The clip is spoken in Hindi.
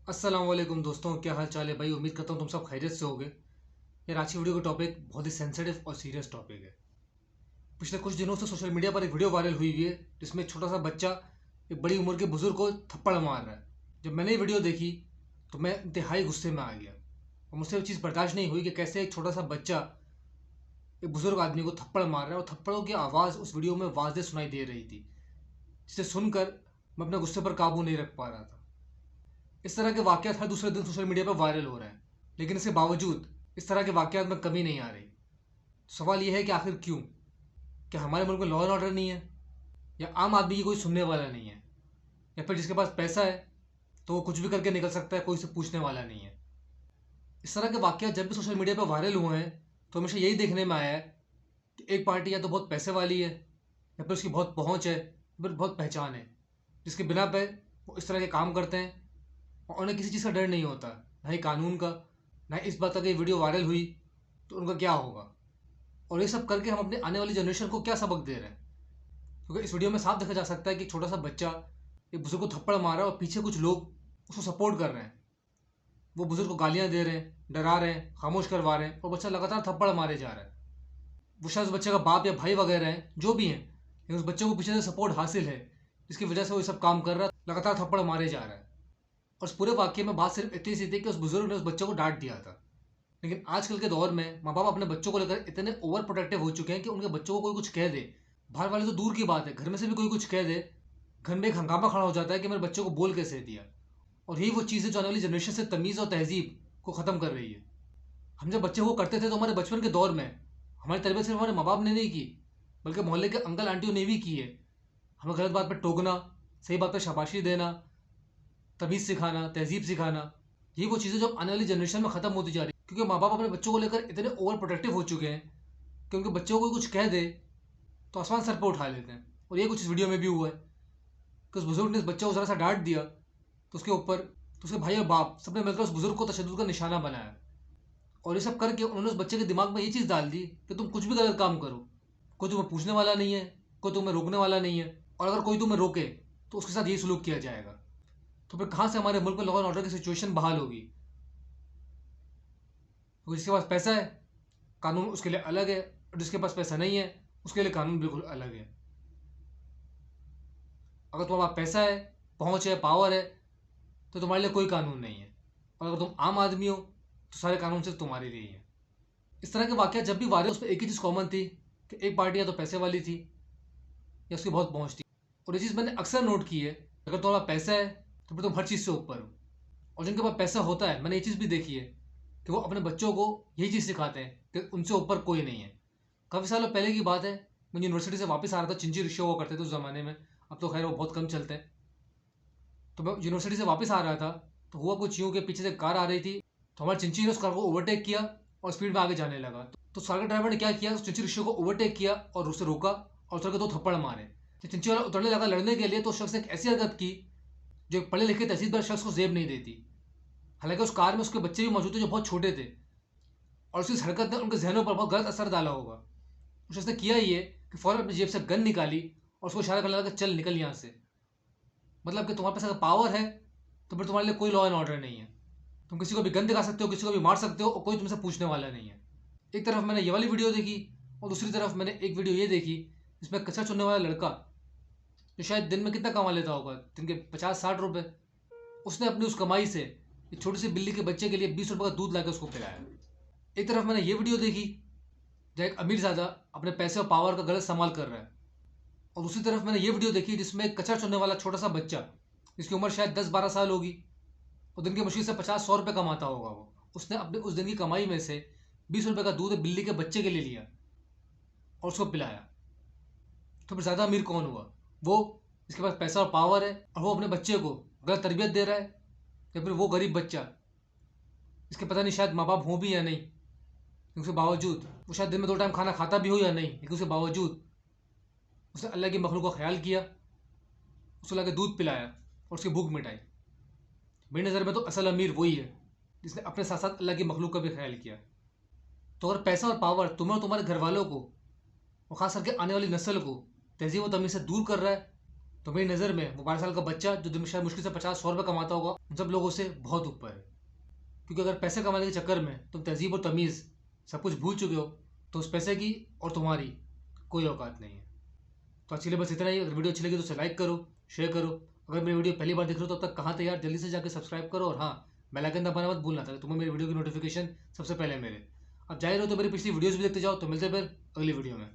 अस्सलाम वालेकुम दोस्तों, क्या हाल चाल है भाई। उम्मीद करता हूँ तुम सब खैरियत से होगे। यार आज की वीडियो का टॉपिक बहुत ही सेंसिटिव और सीरियस टॉपिक है। पिछले कुछ दिनों से सोशल मीडिया पर एक वीडियो वायरल हुई है जिसमें एक छोटा सा बच्चा एक बड़ी उम्र के बुजुर्ग को थप्पड़ मार रहा है। जब मैंने ये वीडियो देखी तो मैं इंतहाई गुस्से में आ गया और मुझसे वो चीज़ बर्दाश्त नहीं हुई कि कैसे एक छोटा सा बच्चा एक बुजुर्ग आदमी को थप्पड़ मार रहा है और थप्पड़ों की आवाज़ उस वीडियो में वाज़ेह सुनाई दे रही थी, जिसे सुनकर मैं अपने गुस्से पर काबू नहीं रख पा रहा था। इस तरह के वाक़यात हर दूसरे दिन सोशल मीडिया पर वायरल हो रहे हैं, लेकिन इसके बावजूद इस तरह के वाक़यात में कमी नहीं आ रही। सवाल यह है कि आखिर क्यों? क्या हमारे मुल्क में लॉ एंड ऑर्डर नहीं है, या आम आदमी की कोई सुनने वाला नहीं है, या फिर जिसके पास पैसा है तो वो कुछ भी करके निकल सकता है, कोई से पूछने वाला नहीं है। इस तरह के वाक़यात जब भी सोशल मीडिया पर वायरल हुए हैं तो हमेशा यही देखने में आया है कि एक पार्टी या तो बहुत पैसे वाली है, या फिर उसकी बहुत पहुँच है, या फिर बहुत पहचान है, जिसके बिना पे वो इस तरह के काम करते हैं और उन्हें किसी चीज़ का डर नहीं होता, ना ही कानून का, ना इस बात का कि वीडियो वायरल हुई तो उनका क्या होगा। और ये सब करके हम अपने आने वाली जनरेशन को क्या सबक दे रहे हैं? क्योंकि इस वीडियो में साफ देखा जा सकता है कि छोटा सा बच्चा एक बुजुर्ग को थप्पड़ मार रहा है और पीछे कुछ लोग उसको सपोर्ट कर रहे हैं। वो बुजुर्ग को गालियां दे रहे हैं, डरा रहे हैं, खामोश करवा रहे हैं और बच्चा लगातार थप्पड़ मारे जा रहा है। वो शायद उस बच्चे का बाप या भाई वगैरह हैं, जो भी हैं, लेकिन उस बच्चे को पीछे से सपोर्ट हासिल है, जिसकी वजह से वो ये सब काम कर रहा है, लगातार थप्पड़ मारे जा रहा है। और इस पूरे वाक्य में बात सिर्फ इतनी सी थी कि उस बुजुर्ग ने उस बच्चे को डांट दिया था। लेकिन आजकल के दौर में माँ बाप अपने बच्चों को लेकर इतने ओवर प्रोटेक्टिव हो चुके हैं कि उनके बच्चों को कोई कुछ कह दे, बाहर वाले तो दूर की बात है, घर में से भी कोई कुछ कह दे, घर में एक हंगामा खड़ा हो जाता है कि मेरे बच्चों को बोल कैसे दिया। और यही वो चीज़ है जो आने वाली जनरेशन से तमीज़ और तहजीब को ख़त्म कर रही है। हम जब बच्चे वो करते थे तो हमारे बचपन के दौर में हमारी तरबियत सिर्फ हमारे माँ बाप ने नहीं की, बल्कि मोहल्ले के अंकल आंटियों ने भी की है। हमें गलत बात पर टोकना, सही बात पर शाबाशी देना, तमीज़ सिखाना, तहजीब सिखाना, ये वो चीज़ें जो आने वाली जनरेशन में ख़त्म होती जा रही है। क्योंकि माँ बाप अपने बच्चों को लेकर इतने ओवर प्रोटेक्टिव हो चुके हैं कि उनके बच्चों को कुछ कह दे तो आसमान सर पर उठा लेते हैं। और ये कुछ इस वीडियो में भी हुआ है कि उस बुजुर्ग ने इस बच्चे को ज़रा सा डांट दिया तो उसके ऊपर तो उसके भाई और बाप सबने मिलकर उस बुजुर्ग को तशद्दुद का निशाना बनाया। और ये सब करके उन्होंने उस बच्चे के दिमाग में ये चीज़ डाल दी कि तुम कुछ भी गलत काम करो, कोई तुम्हें पूछने वाला नहीं है, कोई तुम्हें रोकने वाला नहीं है, और अगर कोई तुम्हें रोके तो उसके साथ यही सलूक किया जाएगा। तो फिर कहाँ से हमारे मुल्क में लॉ एंड ऑर्डर की सिचुएशन बहाल होगी? क्योंकि जिसके पास पैसा है कानून उसके लिए अलग है, और जिसके पास पैसा नहीं है उसके लिए कानून बिल्कुल अलग है। अगर तुम्हारे पास पैसा है, पहुँच है, पावर है, तो तुम्हारे लिए कोई कानून नहीं है, और अगर तुम आम आदमी हो तो सारे कानून सिर्फ तुम्हारे लिए ही है। इस तरह के वाक़यात जब भी वायरल, उस पर एक ही चीज़ कॉमन थी कि एक पार्टी या तो पैसे वाली थी या उसकी बहुत पहुँच थी। और ये चीज़ मैंने अक्सर नोट की है, अगर तुम्हारा पैसा है तो फिर तुम हर चीज़ से ऊपर हो। और जिनके पास पैसा होता है, मैंने ये चीज़ भी देखी है कि वो अपने बच्चों को यही चीज़ सिखाते हैं कि उनसे यूपर कोई नहीं है। काफ़ी सालों पहले की बात है, मैं यूनिवर्सिटी से वापस आ रहा था, चिंची रिक्शे हुआ करते थे उस ज़माने में, अब तो खैर वो बहुत कम चलते हैं। तो मैं यूनिवर्सिटी से वापस आ रहा था तो हुआ कुछ यूँ कि पीछे से कार आ रही थी, तो हमारे चिंची ने उस कार को ओवरटेक किया और स्पीड में आगे जाने लगा। तो कार के ड्राइवर ने क्या किया, उस चिंची रिक्शे को ओवरटेक किया और उसे रोका और उतर के दो थप्पड़ मारे। तो चिंची वाला उतरने लगा लड़ने के लिए, तो उस शख्स ने एक ऐसी हरकत की जो एक पढ़े लिखे तहसीलदार शख्स को जेब नहीं देती। हालांकि उस कार में उसके बच्चे भी मौजूद थे जो बहुत छोटे थे, और उसकी हरकत ने उनके जहनों पर बहुत गलत असर डाला होगा। उस शख्स ने किया ये कि फ़ौरन अपनी जेब से गन निकाली और उसको इशारा करने लगा चल निकल यहाँ से। मतलब कि तुम्हारे पास अगर पावर है तो फिर तुम्हारे लिए कोई लॉ एंड ऑर्डर नहीं है, तुम किसी को भी गन दिखा सकते हो, किसी को भी मार सकते हो और कोई तुमसे पूछने वाला नहीं है। एक तरफ मैंने ये वाली वीडियो देखी और दूसरी तरफ मैंने एक वीडियो ये देखी जिसमें कचरा चुनने वाला लड़का, जो शायद दिन में कितना कमा लेता होगा, दिन के 50-60 रुपये, उसने अपनी उस कमाई से एक छोटी सी बिल्ली के बच्चे के लिए 20 रुपये का दूध लाकर उसको पिलाया। एक तरफ मैंने ये वीडियो देखी जहाँ एक अमीरज़ादा अपने पैसे और पावर का गलत इस्तेमाल कर रहा है, और दूसरी तरफ मैंने ये वीडियो देखी जिसमें एक कचरा चुनने वाला छोटा सा बच्चा, जिसकी उम्र शायद 10-12 साल होगी और दिन की मुश्किल से 50-100 रुपये कमाता होगा, वो उसने अपने उस दिन की कमाई में से 20 रुपये का दूध बिल्ली के बच्चे के लिए लिया और उसको पिलाया। तो फिर ज़्यादा अमीर कौन हुआ? वो जिसके पास पैसा और पावर है और वो अपने बच्चे को गलत तरबियत दे रहा है, या फिर वो गरीब बच्चा जिसके पता नहीं शायद माँ बाप हों भी या नहीं, लेकिन उसके बावजूद वो शायद दिन में 2 टाइम खाना खाता भी हो या नहीं, लेकिन उसके बावजूद उसने अल्लाह की मखलूक का ख्याल किया, उसको लाके दूध पिलाया और उसकी भूख मिटाई। मेरी नज़र में तो असल अमीर वही है जिसने अपने साथ साथ अल्लाह की मखलूक का भी ख्याल किया। तो अगर पैसा और पावर तुम्हें और तुम्हारे घर वालों को और ख़ास करके आने वाली नस्ल को तहजीब व तमीज़ से दूर कर रहा है, तो मेरी नज़र में वो 12 साल का बच्चा जो दिन में शायद मुश्किल से 50-100 रुपये कमाता होगा, उन सब लोगों से बहुत ऊपर है। क्योंकि अगर पैसे कमाने के चक्कर में तुम तहजीब और तमीज़ सब कुछ भूल चुके हो, तो उस पैसे की और तुम्हारी कोई औकात नहीं है। तो आज के लिए बस इतना ही। अगर वीडियो अच्छी लगी तो उसे लाइक करो, शेयर करो। अगर मेरी वीडियो पहली बार देख रहे हो तो अब तक कहाँ तैयार, जल्दी से जाकर सब्सक्राइब करो। और हाँ, बेल आइकन दबाना मत भूलना ताकि तुम्हें मेरी वीडियो की नोटिफिकेशन सबसे पहले मिले। अब जाहिर हो तो मेरी पिछली वीडियोज़ भी देखते जाओ। तो मिलते हैं फिर अगली वीडियो में।